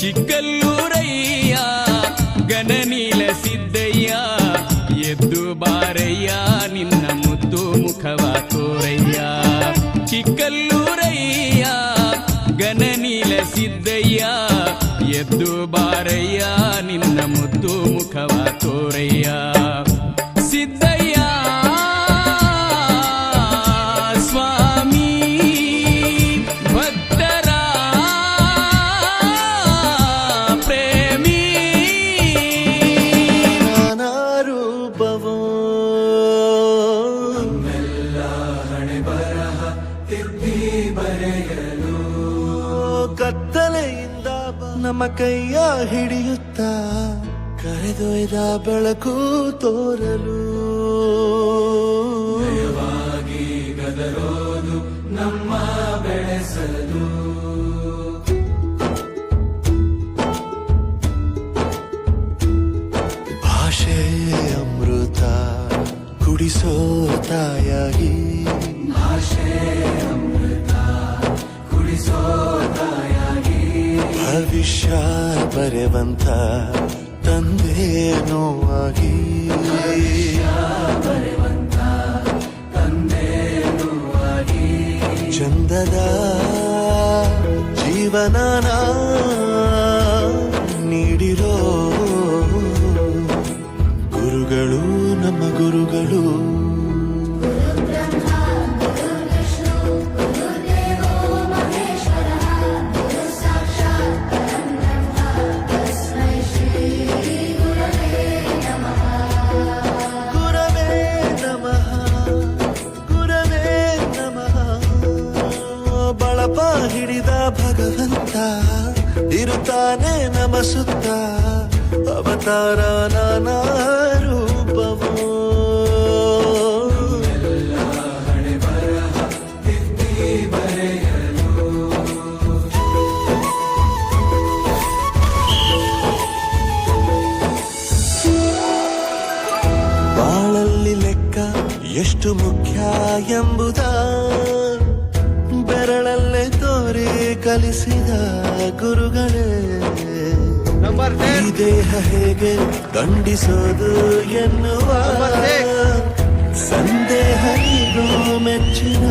ಚಿಕ್ಕಲ್ಲೂರಯ್ಯ ಗಣನೀಲ ಸಿದ್ದಯ್ಯ ಎದ್ದು ಬಾರಯ್ಯ ನಿನ್ನ ಮುದ್ದು ಮುಖವ ತೋರಯ್ಯ. ಚಿಕ್ಕಲ್ಲೂರಯ್ಯ ಗಣನೀಲ ಸಿದ್ದಯ್ಯ ಎದ್ದು ಬಾರಯ್ಯ ನಿನ್ನ ಮುದ್ದು ಮುಖವ ತೋರಯ್ಯ. ಸಿದ್ದಯ್ಯ ಸ್ವಾಮಿ ಭಕ್ತರ ಪ್ರೇಮಿ. ನಾನಾರೂಪವೋ ನಮ್ಮೆಲ್ಲ ಹಣೆ ಬರಹ ತಿದ್ದಿ ಬರೆಯಲು ಕತ್ತಲೆಯಿಂದ ನಮ್ಮ ಕೈಯ ಹಿಡಿಯುತ್ತಾ ಕರೆದೊಯ್ದ ಬೆಳಕು ತೋರಲು. ಭಯವಾಗಿ ಗದರೋದು ನಮ್ಮ ಬೆಳೆಸಲು. ಭಾಷೆ ಅಮೃತ ಕುಡಿಸೋ ತಾಯಾಗಿ. ಭಾಷೆ ಅಮೃತ ಕುಡಿಸೋ ತಾಯಾಗಿ. ಭವಿಷ್ಯ ಬರೆವಂತ ತಂದೇನೋ ಆಗಿ. ಬರೆವಂತ ತಂದೇನೋ ಆಗಿ. ಚಂದದ ಜೀವನನ ನೀಡಿರೋ ಗುರುಗಳು ನಮ್ಮ ಗುರುಗಳು. ಬಳಪ ಹಿಡಿದ ಭಗವಂತ ಇರುತ್ತಾನೆ ನಮ ಸುತ್ತ. ಅವತಾರ ನಾನಾ ರೂಪವೋ ಹಣೆ ಬರಹ ತಿದ್ದಿ ಬರೆಯಲು. ಬಾಳಲ್ಲಿ ಲೆಕ್ಕ ಎಷ್ಟು ಮುಖ್ಯ ಎಂಬುದ ಬೆರಳಲ್ಲೇ ತೋರಿ ಕಲಿಸಿದ ಗುರುಗಳೇ. ಈ ದೇಹ ಹೇಗೆ ದಂಡಿಸೋದು ಎನ್ನುವ ಸಂದೇಹ ಇದು ಮೆಚ್ಚಿನ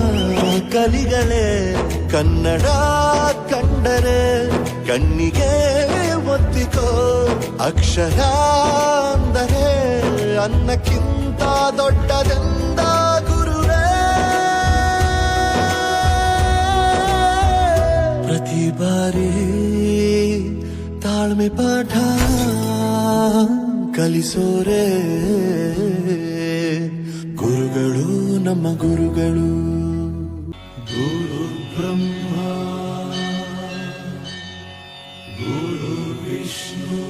ಕಲಿಗಳೇ. ಕನ್ನಡ ಕಂಡರೆ ಕಣ್ಣಿಗೆ ಒತ್ತಿಕೋ. ಅಕ್ಷರ ಅಂದರೆ ಅನ್ನಕ್ಕಿಂತ ದೊಡ್ಡದೆಂದ ಗುರುವೇ. ಪ್ರತಿ ಬಾರಿ ತಾಳ್ಮೆ ಪಾಠ ಕಲಿಸೋರೆ ಗುರುಗಳು ನಮ್ಮ ಗುರುಗಳು. ಗುರು ಬ್ರಹ್ಮ ಗುರು ವಿಷ್ಣು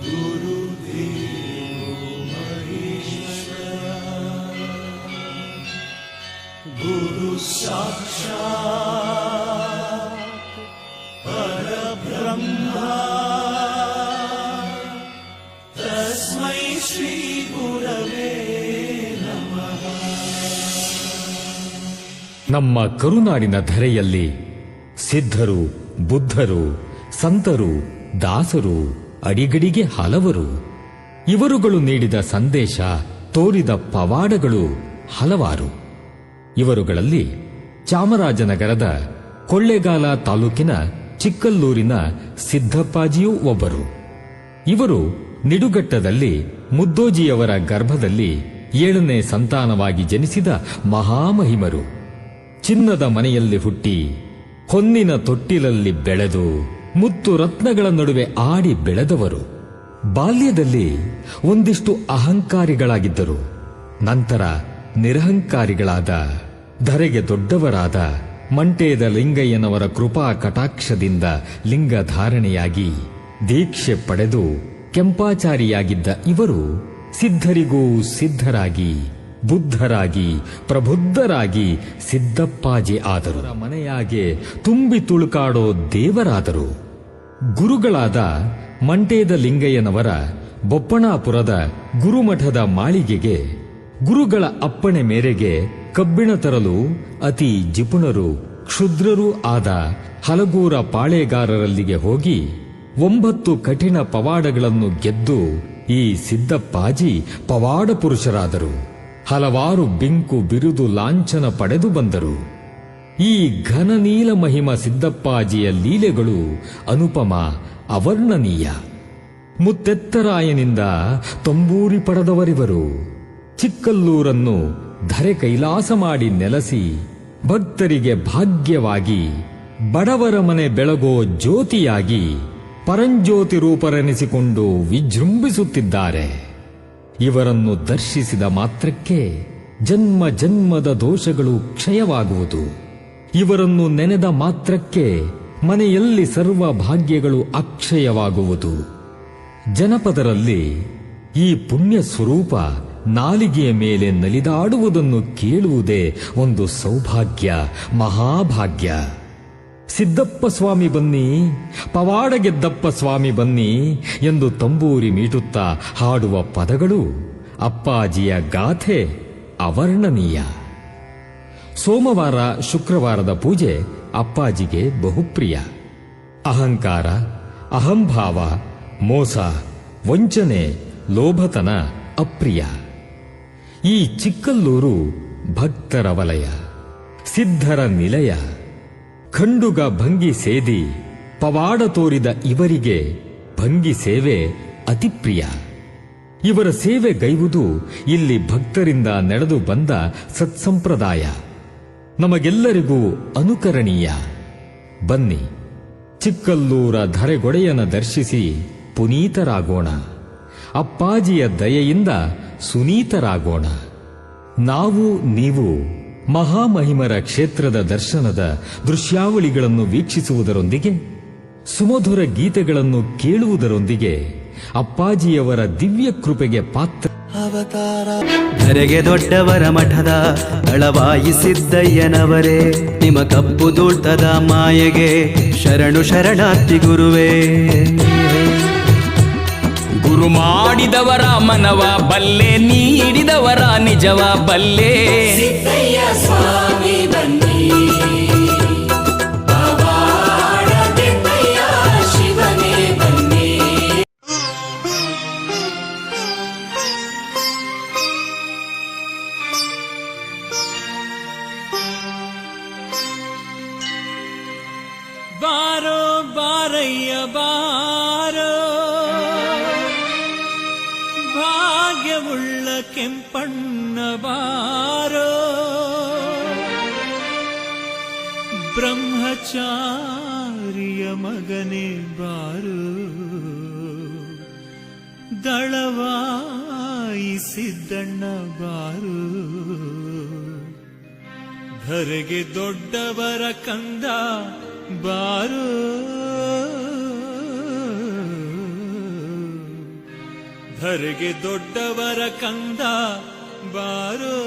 ಗುರು ದೇವೋ ಮಹೇಶ್ವರ ಗುರು ಸಾಕ್ಷಾತ್ ಪರಬ್ರಹ್ಮ ತಸ್ಮೈ ಶ್ರೀ ಗುರವೇ ನಮಃ. ನಮ್ಮ ಕರುನಾಡಿನ ಧರೆಯಲ್ಲಿ ಸಿದ್ಧರು, ಬುದ್ಧರು, ಸಂತರು, ದಾಸರು ಅಡಿಗಡಿಗೆ ಹಲವರು. ಇವರುಗಳು ನೀಡಿದ ಸಂದೇಶ, ತೋರಿದ ಪವಾಡಗಳು ಹಲವಾರು. ಇವರುಗಳಲ್ಲಿ ಚಾಮರಾಜನಗರದ ಕೊಳ್ಳೇಗಾಲ ತಾಲೂಕಿನ ಚಿಕ್ಕಲ್ಲೂರಿನ ಸಿದ್ದಪ್ಪಾಜಿಯೂ ಒಬ್ಬರು. ಇವರು ನಿಡುಗಟ್ಟದಲ್ಲಿ ಮುದ್ದೋಜಿಯವರ ಗರ್ಭದಲ್ಲಿ 7ನೇ ಸಂತಾನವಾಗಿ ಜನಿಸಿದ ಮಹಾಮಹಿಮರು. ಚಿನ್ನದ ಮನೆಯಲ್ಲಿ ಹುಟ್ಟಿ ಹೊನ್ನಿನ ತೊಟ್ಟಿಲಲ್ಲಿ ಬೆಳೆದು ಮುತ್ತು ರತ್ನಗಳ ನಡುವೆ ಆಡಿ ಬೆಳೆದವರು. ಬಾಲ್ಯದಲ್ಲಿ ಒಂದಿಷ್ಟು ಅಹಂಕಾರಿಗಳಾಗಿದ್ದರು. ನಂತರ ನಿರಹಂಕಾರಿಗಳಾದ, ಧರೆಗೆ ದೊಡ್ಡವರಾದ ಮಂಟೇದ ಲಿಂಗಯ್ಯನವರ ಕೃಪಾ ಕಟಾಕ್ಷದಿಂದ ಲಿಂಗ ಧಾರಣೆಯಾಗಿ ದೀಕ್ಷೆ ಪಡೆದು ಕೆಂಪಾಚಾರಿಯಾಗಿದ್ದ ಇವರು ಸಿದ್ಧರಿಗೂ ಸಿದ್ಧರಾಗಿ, ಬುದ್ಧರಾಗಿ, ಪ್ರಬುದ್ಧರಾಗಿ ಸಿದ್ದಪ್ಪಾಜಿ ಆದರು. ಮನೆಯಾಗೆ ತುಂಬಿ ತುಳುಕಾಡೋ ದೇವರಾದರು. ಗುರುಗಳಾದ ಮಂಟೇದ ಲಿಂಗಯ್ಯನವರ ಬೊಪ್ಪಣಾಪುರದ ಗುರುಮಠದ ಮಾಳಿಗೆಗೆ ಗುರುಗಳ ಅಪ್ಪಣೆ ಮೇರೆಗೆ ಕಬ್ಬಿಣ ತರಲು ಅತಿ ಜಿಪುಣರು, ಕ್ಷುದ್ರರೂ ಆದ ಹಲಗೂರ ಪಾಳೆಗಾರರಲ್ಲಿಗೆ ಹೋಗಿ 9 ಕಠಿಣ ಪವಾಡಗಳನ್ನು ಗೆದ್ದು ಈ ಸಿದ್ದಪ್ಪಾಜಿ ಪವಾಡ ಪುರುಷರಾದರು. ಹಲವಾರು ಬಿಂಕು ಬಿರುದು ಲಾಂಛನ ಪಡೆದು ಬಂದರು. ಈ ಘನನೀಲ ಮಹಿಮ ಸಿದ್ದಪ್ಪಾಜಿಯ ಲೀಲೆಗಳು ಅನುಪಮ, ಅವರ್ಣನೀಯ. ಮುತ್ತೆತ್ತರಾಯನಿಂದ ತಂಬೂರಿ ಪಡೆದವರಿವರು. ಚಿಕ್ಕಲ್ಲೂರನ್ನು ಧರೆ ಕೈಲಾಸ ಮಾಡಿ ನೆಲೆಸಿ ಭಕ್ತರಿಗೆ ಭಾಗ್ಯವಾಗಿ ಬಡವರ ಮನೆ ಬೆಳಗೋ ಜ್ಯೋತಿಯಾಗಿ ಪರಂಜ್ಯೋತಿ ರೂಪರೆನಿಸಿಕೊಂಡು ವಿಜೃಂಭಿಸುತ್ತಿದ್ದಾರೆ. ಇವರನ್ನು ದರ್ಶಿಸಿದ ಮಾತ್ರಕ್ಕೆ ಜನ್ಮ ಜನ್ಮದ ದೋಷಗಳು ಕ್ಷಯವಾಗುವುದು. ಇವರನ್ನು ನೆನೆದ ಮಾತ್ರಕ್ಕೆ ಮನೆಯಲ್ಲಿ ಸರ್ವ ಭಾಗ್ಯಗಳು ಅಕ್ಷಯವಾಗುವುದು. ಜನಪದರಲ್ಲಿ ಈ ಪುಣ್ಯ ಸ್ವರೂಪ ನಾಲಿಗೆಯ ಮೇಲೆ ನಲಿದಾಡುವುದನ್ನು ಕೇಳುವುದೇ ಒಂದು ಸೌಭಾಗ್ಯ, ಮಹಾಭಾಗ್ಯ. ಸಿದ್ದಪ್ಪ ಸ್ವಾಮಿ ಬನ್ನಿ, ಪವಾಡ ಗೆದ್ದಪ್ಪ ಸ್ವಾಮಿ ಬನ್ನಿ ಎಂದು ತಂಬೂರಿ ಮೀಟುತ್ತಾ ಹಾಡುವ ಪದಗಳು ಅಪ್ಪಾಜಿಯ ಗಾಥೆ ಅವರ್ಣನೀಯ. ಸೋಮವಾರ ಶುಕ್ರವಾರದ ಪೂಜೆ ಅಪ್ಪಾಜಿಗೆ ಬಹುಪ್ರಿಯ. ಅಹಂಕಾರ, ಅಹಂಭಾವ, ಮೋಸ, ವಂಚನೆ, ಲೋಭತನ ಅಪ್ರಿಯ. ಈ ಚಿಕ್ಕಲ್ಲೂರು ಭಕ್ತರ ವಲಯ, ಸಿದ್ಧರ ನಿಲಯ. ಖಂಡುಗ ಭಂಗಿ ಸೇದಿ ಪವಾಡ ತೋರಿದ ಇವರಿಗೆ ಭಂಗಿ ಸೇವೆ ಅತಿಪ್ರಿಯ. ಇವರ ಸೇವೆ ಗೈವುದು ಇಲ್ಲಿ ಭಕ್ತರಿಂದ ನಡೆದು ಬಂದ ಸತ್ಸಂಪ್ರದಾಯ, ನಮಗೆಲ್ಲರಿಗೂ ಅನುಕರಣೀಯ. ಬನ್ನಿ, ಚಿಕ್ಕಲ್ಲೂರ ಧರೆಗೊಡೆಯನ ದರ್ಶಿಸಿ ಪುನೀತರಾಗೋಣ. ಅಪ್ಪಾಜಿಯ ದಯೆಯಿಂದ ಸುನೀತರಾಗೋಣ. ನಾವು ನೀವು ಮಹಾಮಹಿಮರ ಕ್ಷೇತ್ರದ ದರ್ಶನದ ದೃಶ್ಯಾವಳಿಗಳನ್ನು ವೀಕ್ಷಿಸುವುದರೊಂದಿಗೆ, ಸುಮಧುರ ಗೀತೆಗಳನ್ನು ಕೇಳುವುದರೊಂದಿಗೆ ಅಪ್ಪಾಜಿಯವರ ದಿವ್ಯ ಕೃಪೆಗೆ ಪಾತ್ರ. ಧರೆಗೆ ದೊಡ್ಡವರ ಮಠದ ಅಳವಾಯಿ ಸಿದ್ದಯ್ಯನವರೇ, ನಿಮ್ಮ ಕಪ್ಪು ದೂಳ್ತದ ಮಾಯೆಗೆ ಶರಣು ಶರಣಾರ್ಥಿ ಗುರುವೇ. ಗುರು ಮಾಡಿದವರ ಮನವ ಬಲ್ಲೆ, ನೀಡಿದವರ ನಿಜವ ಬಲ್ಲೆ. ಸಿದ್ದಯ್ಯ ಸ್ವಾಮಿ ಬನ್ನಿ, ಪವಾಡ ಗೆದ್ದಯ್ಯ ಶಿವನೇ ಬನ್ನಿ. ಬಾರೋ ಬಾರಯ್ಯ ಬಾರೋ, ಭಾಗ್ಯವುಳ್ಳ ಕೆಂಪಣ್ಣ ಬಾರೋ. ಬ್ರಹ್ಮಚಾರಿಯ ಮಗನೇ ಬಾರೋ, ದಳವಾಯಿ ಸಿದ್ದಣ್ಣ ಬಾರೋ. ಧರೆಗೆ ದೊಡ್ಡವರ ಕಂದ ಬಾರೋ, ಧರೆಗೆ ದೊಡ್ಡವರ ಕಂದ ಬಾರೋ.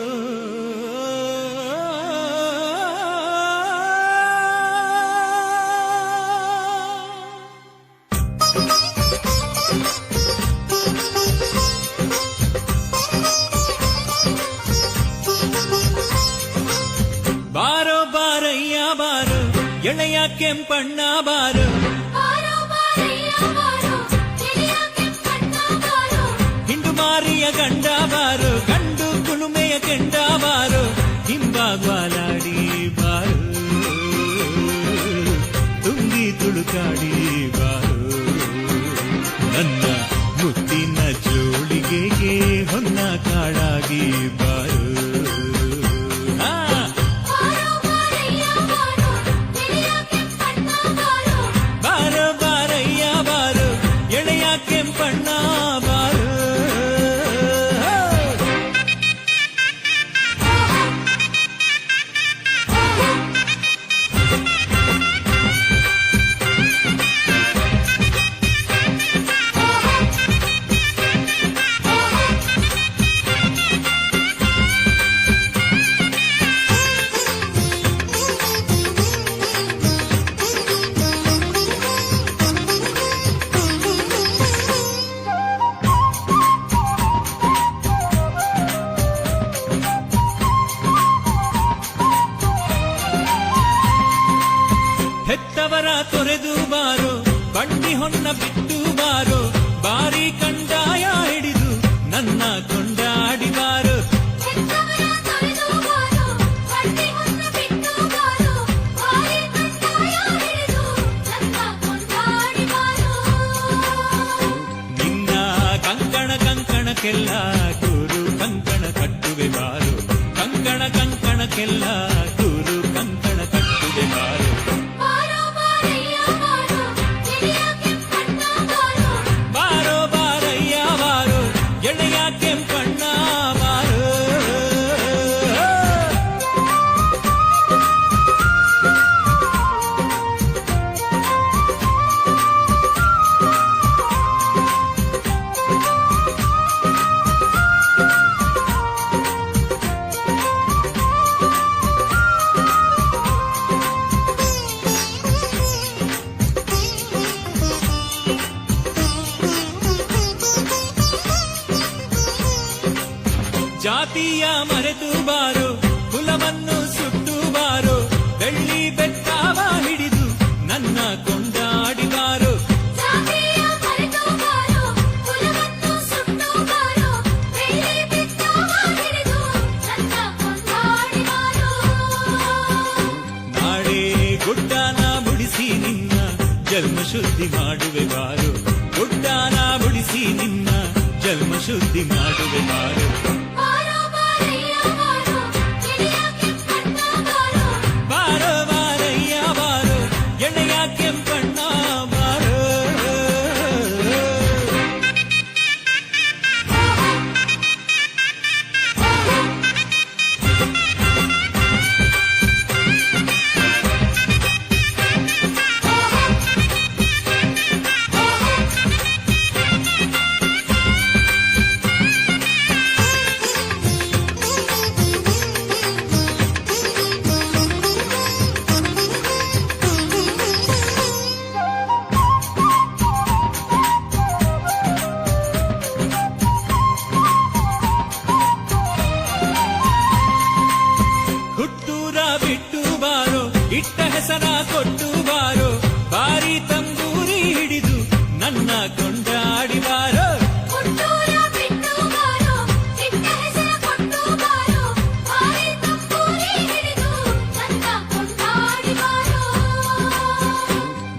ಬಾರೋ ಬಾರಯ್ಯ ಬಾರೋ, ಎಳೆಯ ಕೆಂಪಣ್ಣ ಬಾರೋ. ಹಿಂಡು ಮಾರಿಯ ಗಂಡ ಬಾರೋ, ಗಂಡು ಕುಳುಮೆಯ ಕೆಂಡ ಬಾರೋ. ಹಿಂಬಾಗ್ವಾಲಾಡಿ ಬಾರೋ, ತುಂಗಿ ತುಳುಕಾಡಿ ಬಾರೋ. ನನ್ನ ಮುತ್ತಿನ ಜೋಳಿಗೆಗೆ ಹೊನ್ನ ಕಾಳಾಗಿ ಬಾರೋ. ಬಾರೋ ಬಾರಯ್ಯ ಬಾರೋ, ಎಳೆಯ ಕೆಂಪಣ್ಣ ಬಾರೋ. ಹೆತ್ತವರ ತೊರೆದು ಬಾರೋ ಬಂಡಿ ಹೊನ್ನ ಬಿಟ್ಟು ಬಾರೋ ಬಾರಿ ಕಂದಾಯ ಹಿಡಿದು ನನ್ನ ಕೊಂಡಾಡಿ ಬಾರೋ ನಿನ್ನ ಕಂಕಣಕ್ಕೆಲ್ಲ ಗುರು ಕಂಕಣ ಕಟ್ಟುವೆ ಬಾರೋ ಕಂಕಣಕ್ಕೆಲ್ಲ ಗುರು ಕಂಕಣ ಕಟ್ಟುವೆ ಬಾರೋ ಬಾರೋ ಬಾರಯ್ಯ ಬಾರೋ ಎಳೆಯ ಕೆಂಪಣ್ಣ ಬಾರೋ ಜಾತಿಯ ಮರೆತು ಬಾರೋ ಕುಲವನ್ನು ಸುಟ್ಟು ಬಾರೋ ಬೆಳ್ಳಿ ಬೆಟ್ಟವ ಹಿಡಿದು ನನ್ನ ಕೊಂಡಾಡಿ ಬಾರೋ ನಾಳೆ ಗುಡ್ಡನ ಮುಡಿಸಿ ನಿನ್ನ ಜನ್ಮ ಶುದ್ಧಿ ಮಾಡುವೆ ಬಾರೋ ಗುಡ್ಡನ ಮುಡಿಸಿ ನಿನ್ನ ಜನ್ಮ ಶುದ್ಧಿ ಮಾಡುವೆ ಬಾರೋ ಬಾರೋ ಬಾರಯ್ಯ ಬಾರೋ ಎಳೆಯ ಕೆಂಪಣ್ಣ ಬಾರೋ ಹುಟ್ಟೂರ ಬಿಟ್ಟು ಬಾರೋ ಇಟ್ಟ ಹೆಸರ ಕೊಟ್ಟು ಬಾರೋ ಬಾರಿ ತಂಬೂರಿ ಹಿಡಿದು ನನ್ನ ಕೊಂಡಾಡಿ ಬಾರೋ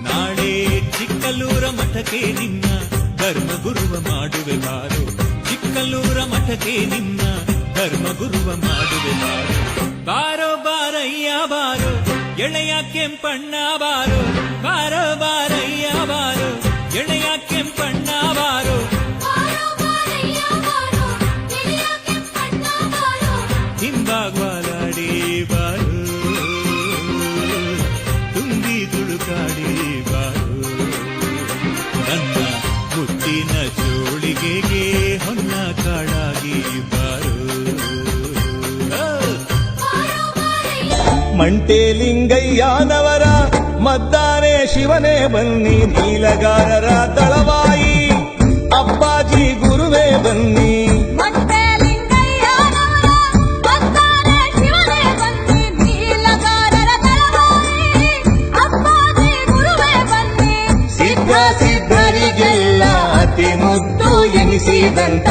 ನಾಳೆ ಚಿಕ್ಕಲ್ಲೂರ ಮಠಕ್ಕೆ ನಿನ್ನ ಧರ್ಮಗುರುವ ಮಾಡುವೆ ಬಾರೋ ಚಿಕ್ಕಲ್ಲೂರ ಮಠಕ್ಕೆ ನಿನ್ನ ಧರ್ಮಗುರುವ ಮಾಡುವೆ ಬಾರೋ ಬಾರೋ ಬಾರಯ್ಯ ಬಾರೋ ಎಳೆಯ ಕೆಂಪಣ್ಣ ಬಾರೋ ಬಾರೋ ಬಾರಯ್ಯ ಬಾರೋ ಎಳೆಯ ಕೆಂಪಣ್ಣ ಬಾರೋ ಹಿಂಬಾಗ್ವಾಲಾಡಿ ಬಾರೋ ತುಂಬಿ ತುಳುಕಾಡಿ ಬಾರೋ ನನ್ನ ಮುತ್ತಿನ ಜೋಳಿಗೆಗೆ ಹೊನ್ನ ಕಾಡಾಗಿ ಬಾರೋ ಮಂಟೇಲಿಂಗಯ್ಯನವರ ಮದ್ದಾನೆ ಶಿವನೇ ಬನ್ನಿ ನೀಲಗಾರರ ದಳವಾಯಿ ಅಪ್ಪಾಜಿ ಗುರುವೇ ಬನ್ನಿ ಸಿದ್ಧ ಸಿದ್ಧರಿಗೆಲ್ಲ ಅತಿ ಮುದ್ದು ಎನಿಸಿದಂತ